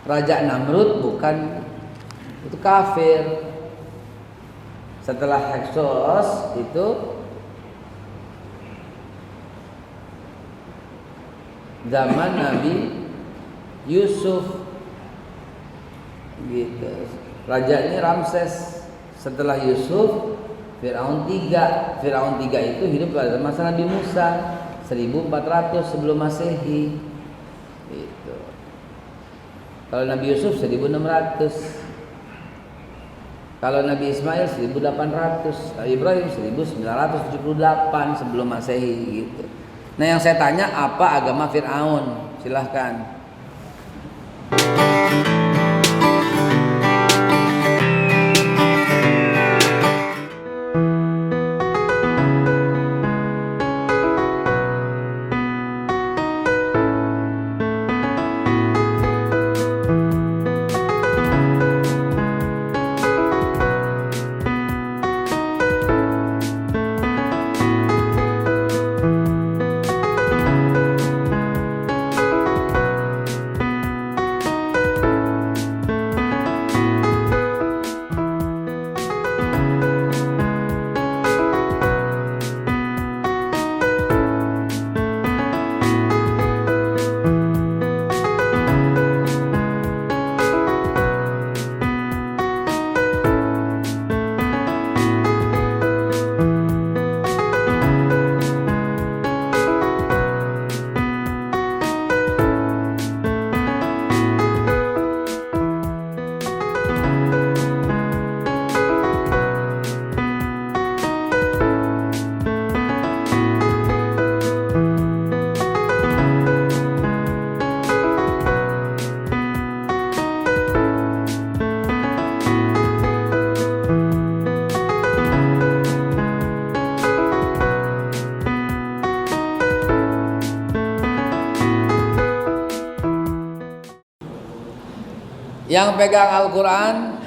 Raja Namrud bukan, itu kafir. Setelah Hyksos itu zaman Nabi Yusuf gitu. Rajanya Ramses. Setelah Yusuf Firaun 3. Firaun 3 itu hidup pada masa Nabi Musa 1400 sebelum Masehi gitu. Kalau Nabi Yusuf 1600. Kalau Nabi Ismail 1800, Nabi Ibrahim 1978 sebelum Masehi gitu. Nah, yang saya tanya apa agama Firaun? Silahkan. Yang pegang Al-Quran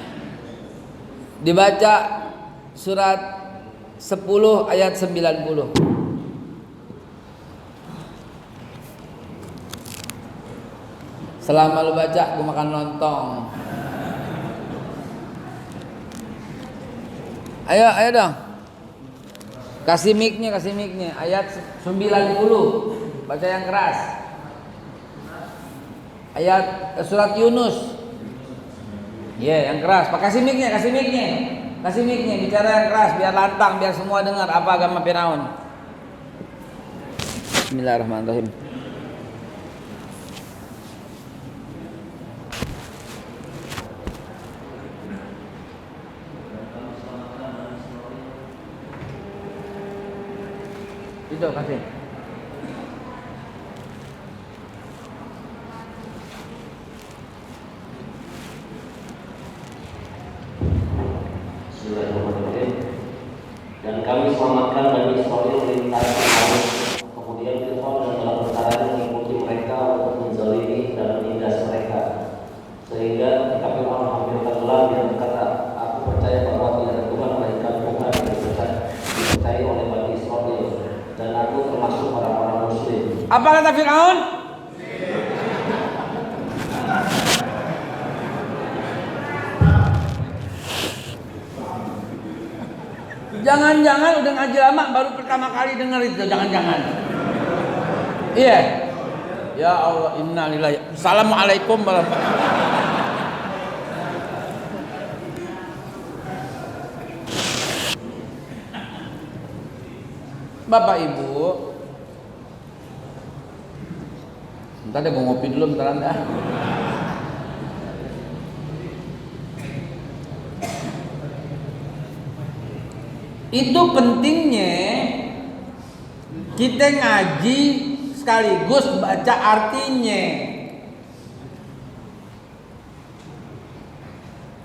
dibaca surat 10 ayat 90. Selama lu baca, gue makan lontong. Ayo dong. Kasih mic-nya. Ayat 90. Baca yang keras. Ayat surat Yunus. Yang keras. Kasih mic-nya. Bicara yang keras biar lantang, biar semua dengar apa agama Firaun. Bismillahirrahmanirrahim. Itu kasih. Dan kami selamatkan Bani Israil melintasi laut. Kemudian Firaun dan bala tentaranya mengikuti mereka untuk menzalimi dan menindas mereka. Sehingga ketika Firaun hampir tenggelam, dia berkata, aku percaya bahwa tidak ada Tuhan melainkan Tuhan yang dipercayai oleh Bani Israil, dan aku termasuk orang-orang Muslim. Apa kata Firaun? Jangan-jangan udah ngaji lama baru pertama kali dengar itu, jangan-jangan. Iya. Ya Allah, innalillahi. Assalamualaikum warahmatullahi wabarakatuh. Bapak Ibu, bentar deh, gue ngopi dulu bentar anda. Itu pentingnya kita ngaji sekaligus baca artinya.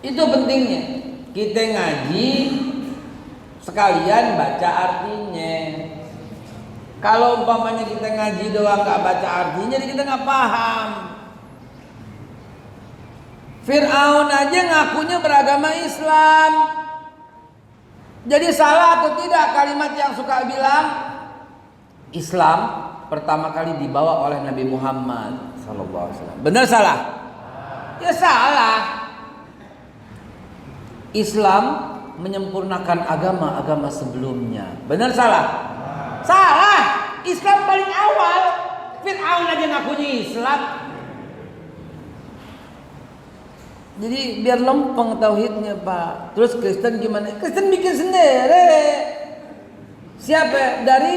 Itu pentingnya kita ngaji sekalian baca artinya. Kalau umpamanya kita ngaji doang gak baca artinya, jadi kita gak paham. Fir'aun aja ngakunya beragama Islam. Jadi salah atau tidak kalimat yang suka bilang Islam pertama kali dibawa oleh Nabi Muhammad sallallahu alaihi wasallam? Benar salah? Ya salah. Islam menyempurnakan agama-agama sebelumnya. Benar salah? Salah. Islam paling awal. Fir'aun aja ngakunya Islam. Jadi biar lempeng tauhidnya, Pak. Terus Kristen gimana? Kristen bikin sendiri. Siapa? Dari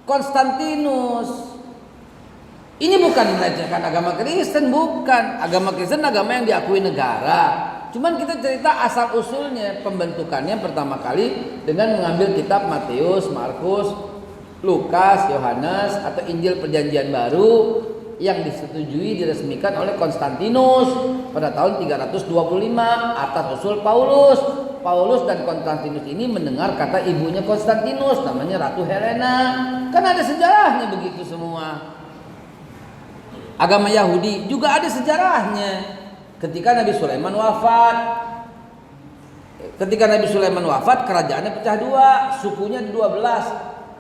Konstantinus. Ini bukan melecehkan agama Kristen, bukan. Agama Kristen agama yang diakui negara. Cuman kita cerita asal usulnya, pembentukannya pertama kali dengan mengambil kitab Matius, Markus, Lukas, Yohanes atau Injil Perjanjian Baru yang disetujui diresmikan oleh Konstantinus pada tahun 325 atas usul Paulus. Paulus dan Konstantinus ini mendengar kata ibunya Konstantinus namanya Ratu Helena. Kan ada sejarahnya begitu semua. Agama Yahudi juga ada sejarahnya. Ketika Nabi Sulaiman wafat, kerajaannya pecah dua, sukunya 12.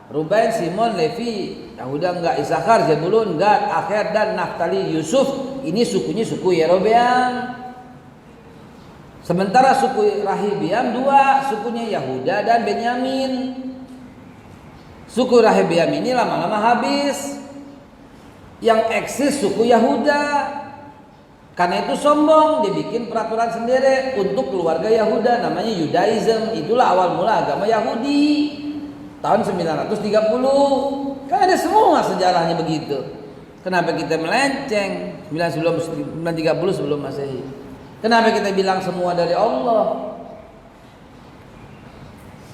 Ruben, Simon, Levi, Yahuda enggak, Isakar, Zebulun, Gad, Aher dan Naftali, Yusuf. Ini sukunya suku Yerobeam. Sementara suku Rahibiam dua, sukunya Yahuda dan Benyamin. Suku Rahibiam ini lama-lama habis. Yang eksis suku Yahuda. Karena itu sombong, dia bikin peraturan sendiri untuk keluarga Yahuda, namanya Yudaism. Itulah awal mula agama Yahudi. Tahun 930. Kan ada semua sejarahnya begitu. Kenapa kita melenceng? 930 sebelum Masehi. Kenapa kita bilang semua dari Allah?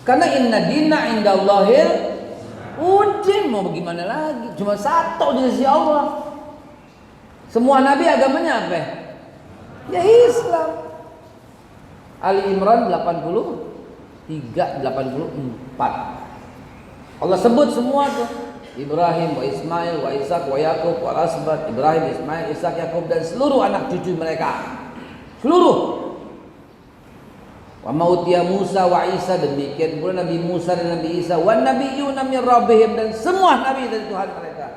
Karena inna dina indallahil udah mau bagaimana lagi? Cuma satu di sisi Allah. Semua nabi agamanya apa? Ya Islam. Ali Imran 83, 84. Allah sebut semua tuh. Ibrahim, wa Ismail, wa Ishak, wa Yakub, wa Asbat. Ibrahim, Ismail, Ishak, Yakub dan seluruh anak cucu mereka. Seluruh. Wa mautia Musa wa Isa, demikian pula Nabi Musa dan Nabi Isa, wa nabiyyuna min rabbihim, dan semua nabi dari Tuhan mereka.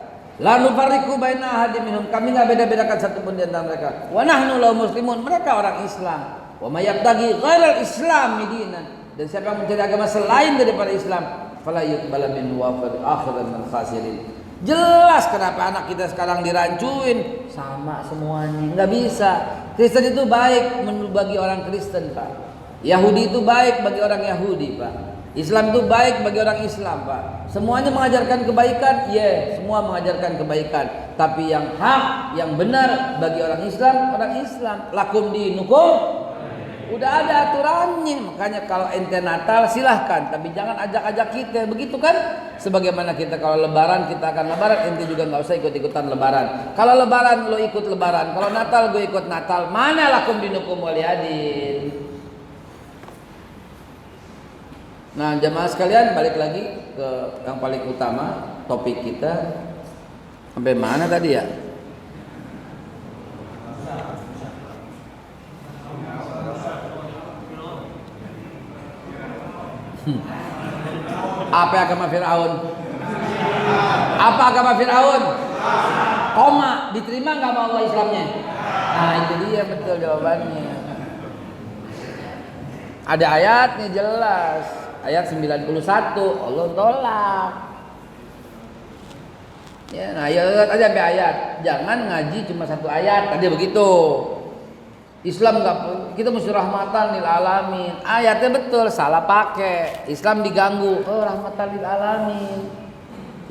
La nufarriqu baina ahadin minhum, kami enggak beda-bedakan satu pun di antara mereka. Wa nahnu lahu muslimun, mereka orang Islam. Wa may yabtaghi ghairal islami dinan, dan siapa yang mencari agama selain daripada Islam, fala yuqbala minhu wa fil akhirati min khasirin. Jelas kenapa anak kita sekarang dirancuin sama semuanya. Enggak bisa. Kristen itu baik bagi orang Kristen, Pak. Yahudi itu baik bagi orang Yahudi, Pak. Islam itu baik bagi orang Islam, Pak. Semuanya mengajarkan kebaikan, semua mengajarkan kebaikan. Tapi yang hak, yang benar bagi orang Islam, lakum dinukum. Udah ada aturannya. Makanya kalau ente Natal silahkan, tapi jangan ajak-ajak kita, begitu kan? Sebagaimana kita kalau Lebaran kita akan Lebaran, ente juga nggak usah ikut-ikutan Lebaran. Kalau Lebaran lo ikut Lebaran, kalau Natal gue ikut Natal. Mana lakum dinukum waliyadin? Nah, jamaah sekalian, balik lagi ke yang paling utama, topik kita. Sampai mana tadi ya? Apa agama Fir'aun? Apa agama Fir'aun? Koma, diterima nggak sama Allah Islamnya? Nah, itu dia betul jawabannya. Ada ayatnya jelas. Ayat 91 Allah tolak. Ya, nah ayat aja sampai ayat. Jangan ngaji cuma satu ayat. Tadi begitu. Islam enggak, kita mesti rahmatan lil alamin. Ayatnya betul, salah pakai. Islam diganggu, oh rahmatan lil alamin.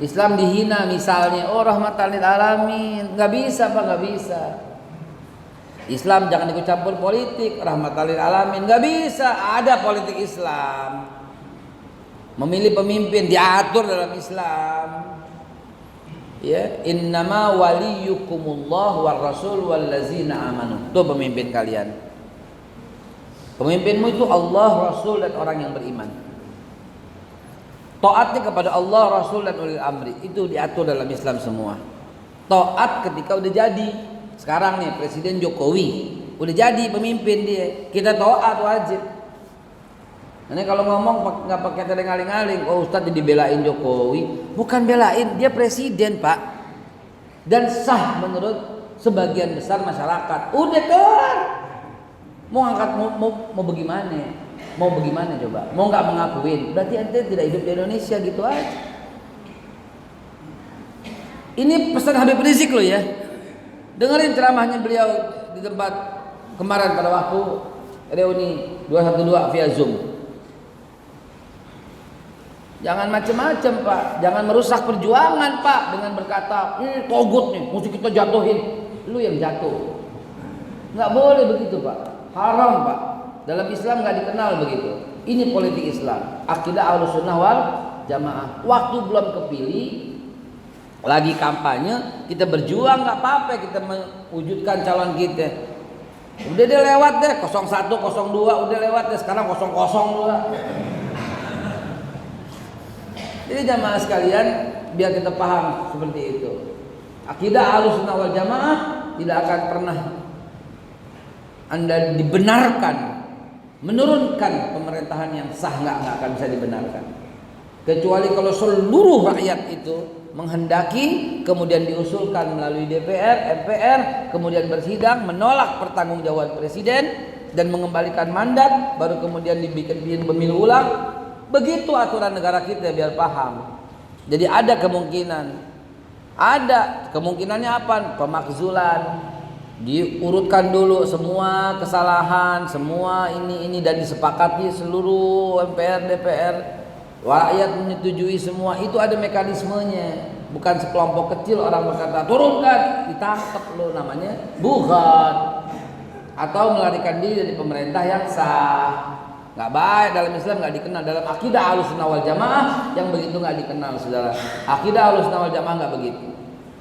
Islam dihina misalnya, oh rahmatan lil alamin. Enggak bisa, Pak, enggak bisa. Islam jangan ikut campur politik, rahmatan lil alamin. Enggak bisa, ada politik Islam. Memilih pemimpin diatur dalam Islam. Ya, innama waliyukumullah war rasul wallazina amanu. Itu pemimpin kalian. Pemimpinmu itu Allah, Rasul dan orang yang beriman. Taatnya kepada Allah, Rasul dan ulil amri itu diatur dalam Islam semua. Taat ketika udah jadi. Sekarang nih Presiden Jokowi udah jadi pemimpin dia. Kita taat wajib. Ini kalau ngomong nggak pakai teling-aling-aling, oh Ustadz jadi belain Jokowi, bukan belain, dia presiden Pak, dan sah menurut sebagian besar masyarakat. Udah kelar. Mau angkat mau bagaimana? Mau bagaimana coba? Mau nggak mengakuin? Berarti ente tidak hidup di Indonesia gitu aja. Ini pesan Habib Rizik loh ya. Dengerin ceramahnya beliau di tempat kemarin pada waktu reuni 212 via Zoom. Jangan macam-macam Pak, jangan merusak perjuangan Pak dengan berkata, togut nih, mesti kita jatuhin. Lu yang jatuh. Nggak boleh begitu Pak, haram Pak. Dalam Islam nggak dikenal begitu. Ini politik Islam, akidah Ahlussunnah wal Jamaah. Waktu belum kepilih, lagi kampanye, kita berjuang nggak apa-apa, kita mewujudkan calon kita. Udah dia lewat deh, 01, 02 udah lewat deh, sekarang 00 dua. Jadi jamaah sekalian, biar kita paham seperti itu. Akidah Ahlussunnah wal Jamaah tidak akan pernah Anda dibenarkan menurunkan pemerintahan yang sah, nggak akan bisa dibenarkan. Kecuali kalau seluruh rakyat itu menghendaki, kemudian diusulkan melalui DPR, MPR, kemudian bersidang, menolak pertanggungjawaban presiden dan mengembalikan mandat, baru kemudian dibikin pemilu ulang. Begitu aturan negara kita, biar paham. Jadi ada kemungkinannya apa? Pemakzulan. Diurutkan dulu semua kesalahan, semua ini dan disepakati seluruh MPR, DPR. Rakyat menyetujui semua, itu ada mekanismenya. Bukan sekelompok kecil orang berkata turunkan, ditangkap lo, namanya bughat. Atau melarikan diri dari pemerintah yang sah. Nggak baik dalam Islam, nggak dikenal. Dalam akidah Ahlussunnah wal Jamaah yang begitu nggak dikenal, saudara. Akidah Ahlussunnah wal Jamaah nggak begitu.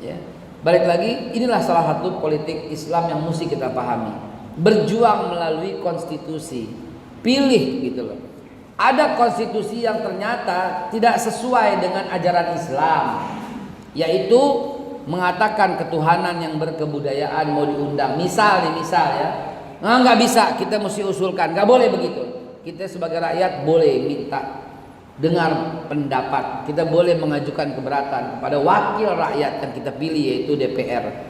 Ya. Balik lagi, inilah salah satu politik Islam yang mesti kita pahami. Berjuang melalui konstitusi, pilih gitu loh. Ada konstitusi yang ternyata tidak sesuai dengan ajaran Islam, yaitu mengatakan ketuhanan yang berkebudayaan mau diundang. Misal ya, nggak bisa, kita mesti usulkan, nggak boleh begitu. Kita sebagai rakyat boleh minta dengar pendapat, kita boleh mengajukan keberatan kepada wakil rakyat yang kita pilih, yaitu DPR.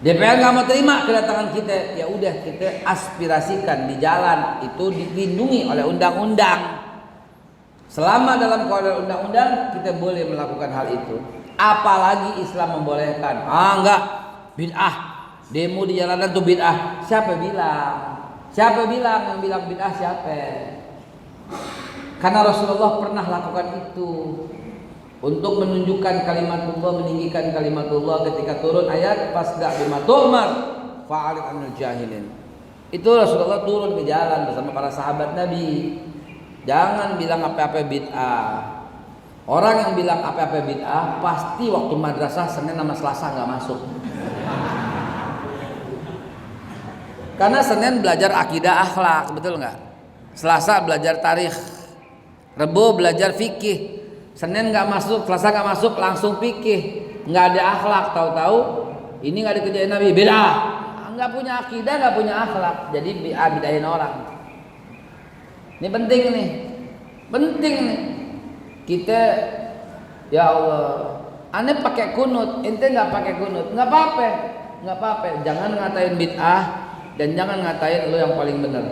DPR nggak mau terima kedatangan kita, ya udah kita aspirasikan di jalan, itu dilindungi oleh undang-undang. Selama dalam koridor undang-undang kita boleh melakukan hal itu. Apalagi Islam membolehkan. Enggak, bid'ah. Demo di jalanan tuh bid'ah. Siapa bilang? Siapa bilang? Yang bilang bid'ah siapa? Karena Rasulullah pernah lakukan itu untuk menunjukkan kalimatullah, meninggikan kalimatullah ketika turun ayat fasda' bima tu'mar fa'arid 'anil jahilin. Itu Rasulullah turun ke jalan bersama para sahabat Nabi. Jangan bilang apa-apa bid'ah. Orang yang bilang apa-apa bid'ah pasti waktu madrasah Senin sama Selasa nggak masuk. Karena Senin belajar akidah akhlak, betul nggak? Selasa belajar tarikh, Rebo belajar fikih. Senin nggak masuk, Selasa nggak masuk, langsung fikih. Nggak ada akhlak, tahu-tahu ini nggak dikerjain Nabi, bid'ah. Nggak punya akidah, nggak punya akhlak, jadi bidahin orang. Ini penting nih. Kita, ya Allah, aneh pakai kunut, ente nggak pakai kunut, nggak apa-apa. Jangan ngatain bid'ah dan jangan ngatain lo yang paling benar.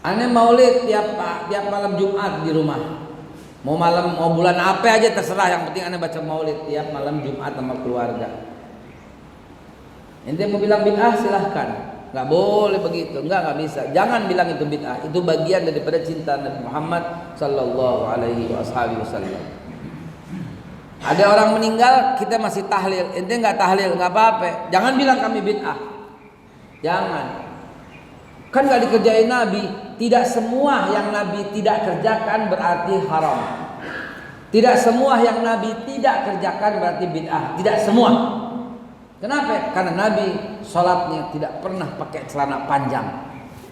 Aneh maulid tiap malam Jumat di rumah. Mau bulan apa aja terserah, yang penting aneh baca maulid tiap malam Jumat sama keluarga. Ente mau bilang bid'ah silahkan, nggak boleh begitu, nggak bisa. Jangan bilang itu bid'ah, itu bagian daripada cinta Nabi Muhammad sallallahu alaihi wasallam. Ada orang meninggal, kita masih tahlil, ente nggak tahlil, nggak apa-apa. Jangan bilang kami bid'ah, jangan. Kan nggak dikerjain Nabi. Tidak semua yang Nabi tidak kerjakan berarti haram. Tidak semua yang Nabi tidak kerjakan berarti bid'ah. Tidak semua. Kenapa? Karena Nabi sholatnya tidak pernah pakai celana panjang.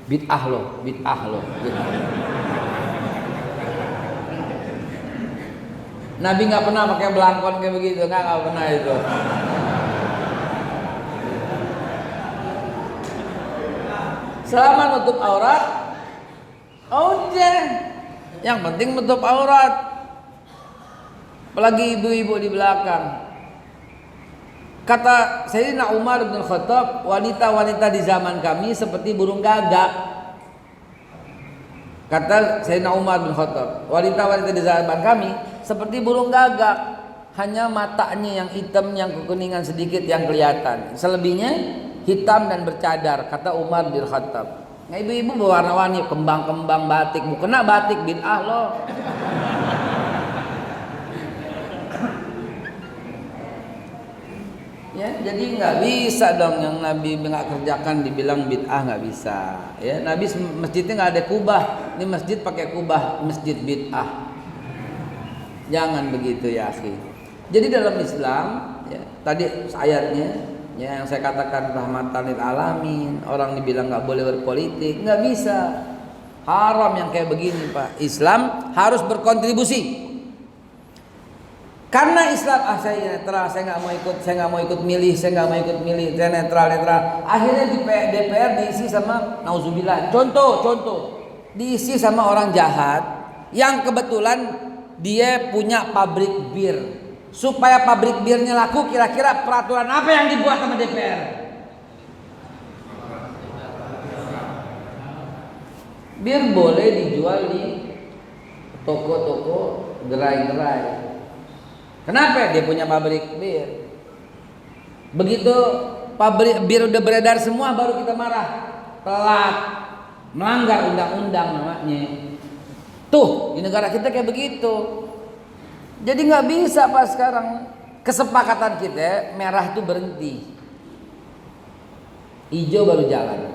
Bid'ah loh. Nabi nggak pernah pakai belangkon kayak begitu, nggak pernah itu. Selama nutup aurat, udah. Yang penting nutup aurat. Apalagi ibu-ibu di belakang. Kata Sayyidina Umar bin Khattab, wanita-wanita di zaman kami seperti burung gagak. Kata Sayyidina Umar bin Khattab, wanita-wanita di zaman kami seperti burung gagak. Hanya matanya yang hitam, yang kekuningan sedikit yang kelihatan. Selebihnya hitam dan bercadar, kata Umar bin Khattab. Nah, ibu-ibu berwarna-warni, kembang-kembang batik, bukan batik bid'ah loh. Ya, jadi nggak bisa dong yang Nabi nggak kerjakan dibilang bid'ah, nggak bisa. Ya, Nabi masjidnya nggak ada kubah, ini masjid pakai kubah, masjid bid'ah. Jangan begitu ya, akhi. Jadi dalam Islam, ya, tadi ayatnya, ya, yang saya katakan rahmatan lil alamin, orang dibilang nggak boleh berpolitik, nggak bisa. Haram yang kayak begini, Pak. Islam harus berkontribusi. Karena Islam, saya netral, saya nggak mau ikut milih, saya netral. Akhirnya di DPR diisi sama nauzubillah. Contoh, diisi sama orang jahat yang kebetulan dia punya pabrik bir. Supaya pabrik birnya laku, kira-kira peraturan apa yang dibuat sama DPR? Bir boleh dijual di toko-toko gerai-gerai. Kenapa? Dia punya pabrik bir. Begitu pabrik bir udah beredar semua, baru kita marah. Telat, melanggar undang-undang namanya. Tuh, di negara kita kayak begitu. Jadi nggak bisa Pak sekarang. Kesepakatan kita merah itu berhenti, hijau baru jalan.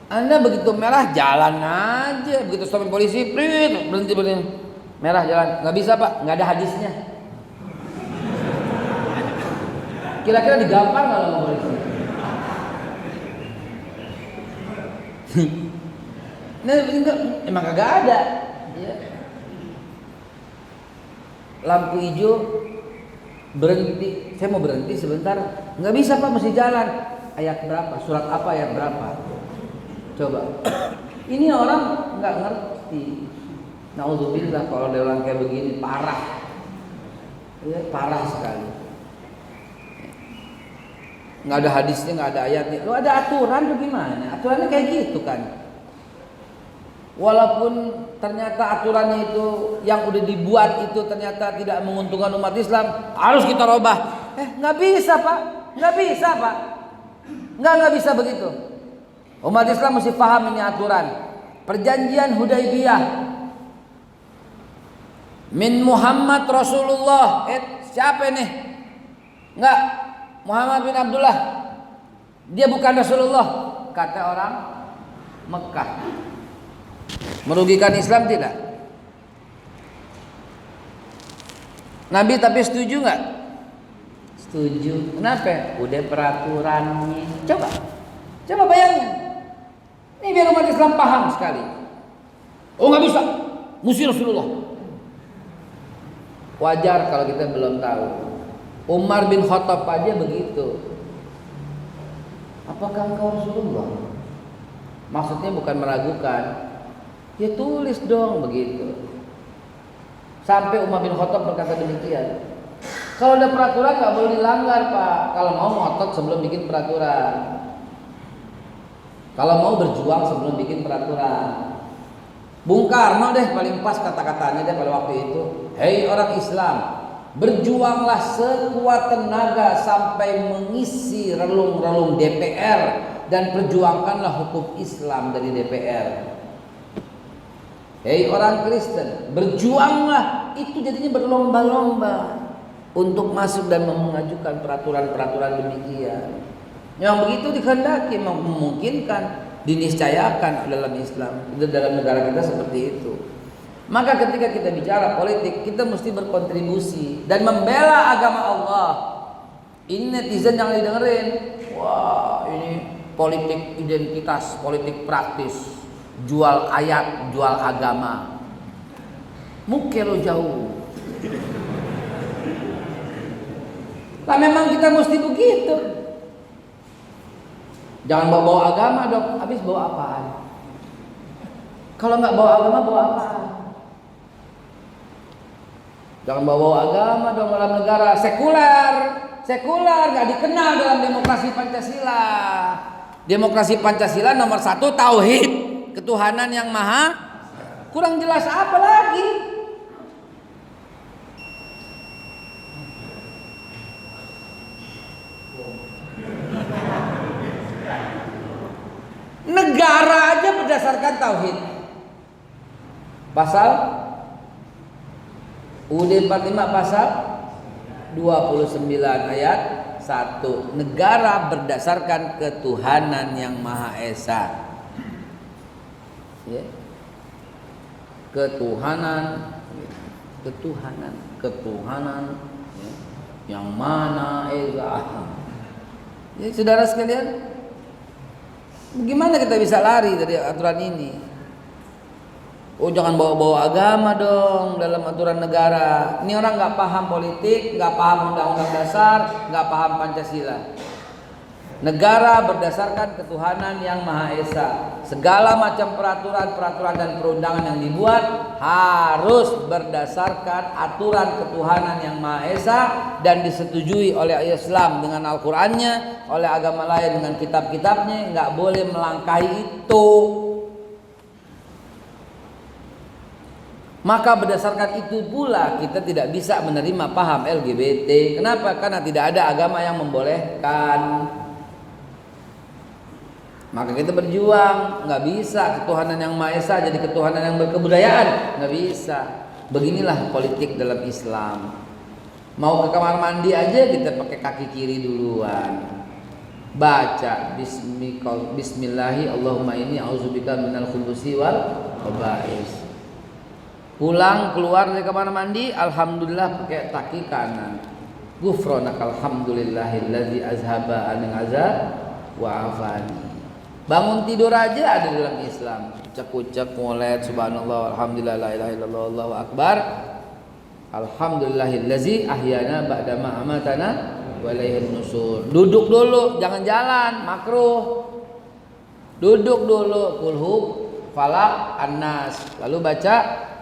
Anda begitu merah jalan aja, begitu stopin polisi, berhenti. Merah jalan, nggak bisa Pak, nggak ada hadisnya. Kira-kira digampar nggak sama polisi? Nah, emang kagak ada. Ya. Lampu hijau berhenti, saya mau berhenti sebentar, nggak bisa Pak, mesti jalan. Ayat berapa? Surat apa? Ayat berapa? Coba. Ini orang nggak ngerti. Nauzubillah, kalau ada orang kayak begini parah, ya, parah sekali. Nggak ada hadisnya, nggak ada ayatnya. Lo ada aturan bagaimana? Aturannya kayak gitu kan. Walaupun ternyata aturannya itu yang udah dibuat itu ternyata tidak menguntungkan umat Islam, harus kita robah. Nggak bisa Pak, nggak bisa begitu. Umat Islam mesti paham ini aturan. Perjanjian Hudaybiyah min Muhammad Rasulullah. Siapa ini? Enggak, Muhammad bin Abdullah. Dia bukan Rasulullah, kata orang Mekah. Merugikan Islam tidak? Nabi tapi setuju nggak? Setuju. Kenapa? Udah peraturannya. Coba bayangin. Ini biar umat Islam paham sekali. Oh nggak bisa, mesti Rasulullah. Wajar kalau kita belum tahu. Umar bin Khattab aja begitu. Apakah engkau Rasulullah? Maksudnya bukan meragukan. Ya tulis dong begitu. Sampai Umar bin Khattab berkata demikian. Kalau ada peraturan nggak boleh dilanggar Pak. Kalau mau ngotot sebelum bikin peraturan. Kalau mau berjuang sebelum bikin peraturan. Bung Karno deh paling pas kata-katanya deh pada waktu itu. Hei orang Islam, berjuanglah sekuat tenaga sampai mengisi relung-relung DPR dan perjuangkanlah hukum Islam dari DPR. Hei orang Kristen, berjuanglah, itu jadinya berlomba-lomba untuk masuk dan mengajukan peraturan-peraturan demikian. Yang begitu dikehendaki, memungkinkan, diniscayakan dalam Islam, dalam negara kita seperti itu. Maka ketika kita bicara politik, kita mesti berkontribusi dan membela agama Allah. Ini netizen yang didengerin, wah ini politik identitas, politik praktis. Jual ayat, jual agama. Muke lo jauh. Lah memang kita mesti begitu. Jangan bawa agama dok. Habis bawa apaan? Kalau nggak bawa agama, bawa apaan? Jangan bawa agama dong dalam negara sekuler. Sekuler nggak dikenal dalam demokrasi Pancasila. Demokrasi Pancasila nomor 1 tauhid, ketuhanan yang maha. Kurang jelas apa lagi? Negara aja berdasarkan tauhid. Pasal UUD 45 pasal 29 ayat 1. Negara berdasarkan ketuhanan yang Maha Esa. Ya. Ketuhanan ya. Yang mana Esa. Ya, saudara sekalian, bagaimana kita bisa lari dari aturan ini? Oh, jangan bawa-bawa agama dong dalam aturan negara. Ini orang nggak paham politik, nggak paham undang-undang dasar, nggak paham Pancasila. Negara berdasarkan ketuhanan yang Maha Esa. Segala macam peraturan dan perundangan yang dibuat harus berdasarkan aturan ketuhanan yang Maha Esa dan disetujui oleh Islam dengan Al-Qur'annya, oleh agama lain dengan kitab-kitabnya. Nggak boleh melangkahi itu. Maka berdasarkan itu pula kita tidak bisa menerima paham LGBT. Kenapa? Karena tidak ada agama yang membolehkan. Maka kita berjuang. Nggak bisa ketuhanan yang Maha Esa jadi ketuhanan yang berkebudayaan. Nggak bisa. Beginilah politik dalam Islam. Mau ke kamar mandi aja kita pakai kaki kiri duluan. Baca Bismillahi Allahumma inni a'udzubika minal khubuthi wal khaba'is. Pulang keluar dari kamar mandi, alhamdulillah pakai kaki kanan. Ghufranaka alhamdulillahilladzi azhaba anil azab wa afani. Bangun tidur aja ada dalam Islam. Ucap-ucap mulai subhanallah alhamdulillah la ilaha illallah Allahu akbar. Alhamdulillahilladzi ahyana ba'da ma amatana wa ilaihin nusur. Duduk dulu, jangan jalan, makruh. Duduk dulu, kulhu falaq annas. Lalu baca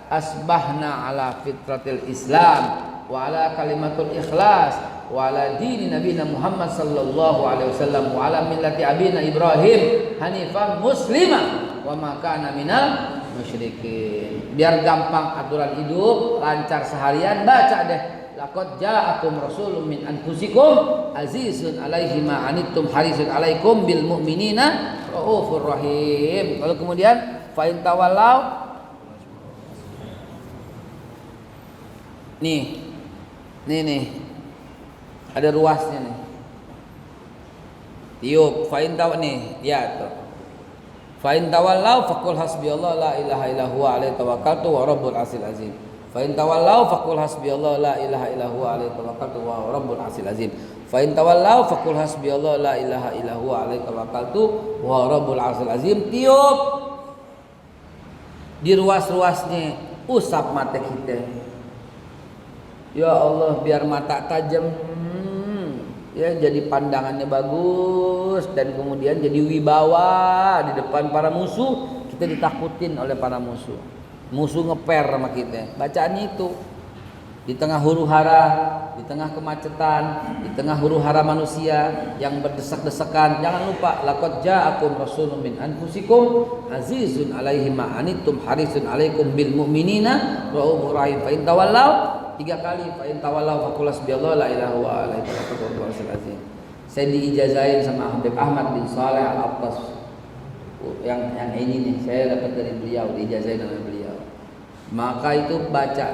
asbahna ala fitratil Islam wa ala kalimatul ikhlas wa ala dini nabiyina Muhammad sallallahu alaihi wasallam wa ala millati abina Ibrahim hanifan muslimah wa ma kana minal musyrikin. Biar gampang aturan hidup, lancar seharian, baca deh laqad ja'akum rasulun min anfusikum azizun alaihi ma anittum harisun alaikum bil mu'minina raufur rahim. Lalu kemudian fa in tawallau. Nih, ada ruasnya nih. Tiup, fa'in taw nih, ya tuh. Fa'in tawallau faqul hasbiyallah la ilaha illa huwa alaihi tawakkaltu wa rabbul arsyil azim. Fa'in tawallau faqul hasbiyallah la ilaha illa huwa alaihi tawakkaltu wa rabbul arsyil azim. Fa'in tawallau faqul hasbiyallah la ilaha illa huwa alaihi tawakkaltu wa rabbul arsyil azim. Tiup di ruas-ruasnya, usap mata kita. Ya Allah, biar mata tajam, ya jadi pandangannya bagus dan kemudian jadi wibawa di depan para musuh. Kita ditakutin oleh para musuh. Musuh ngeper sama kita. Bacaannya itu di tengah huru-hara, di tengah kemacetan, di tengah huru-hara manusia yang berdesak-desakan. Jangan lupa laqad ja'akum rasulun min anfusikum azizun alaihi ma anittum harisun alaikum bil mu'minina raufur rahim. Fa in tawallau 3 kali, fa in tawallau faqul hasbiyallahu la ilaha illa huwa alaihi tawakkaltu wa rasul azim. Saya diijazahin sama Habib Ahmad bin Saleh Al-Attas. Yang ini nih, saya dapat dari beliau, diijazahin oleh beliau. Maka itu baca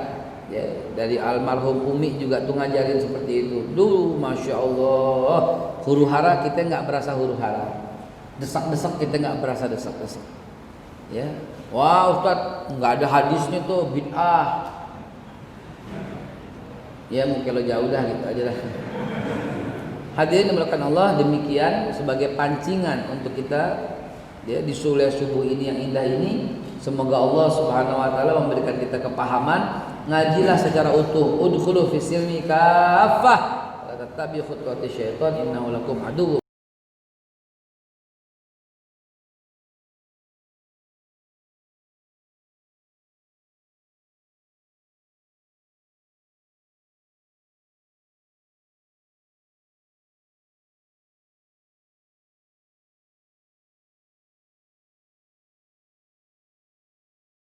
ya, dari almarhum Umi juga tuh ngajarin seperti itu. Duh, masya Allah, huru hara kita nggak berasa huru hara, desak-desak kita nggak berasa desak-desak. Ya, wah Ustadz nggak ada hadisnya tuh bid'ah. Ya mungkin lo jauh dah gitu aja lah. Hadirin dimulakan Allah, demikian sebagai pancingan untuk kita ya di sore subuh ini yang indah ini. Semoga Allah Subhanahu wa taala memberikan kita kepahaman. Ngajilah secara utuh. Udkhulu fis silmi kaffah. La tattabi'u khutuwati syaitan innahu lakum aduwwun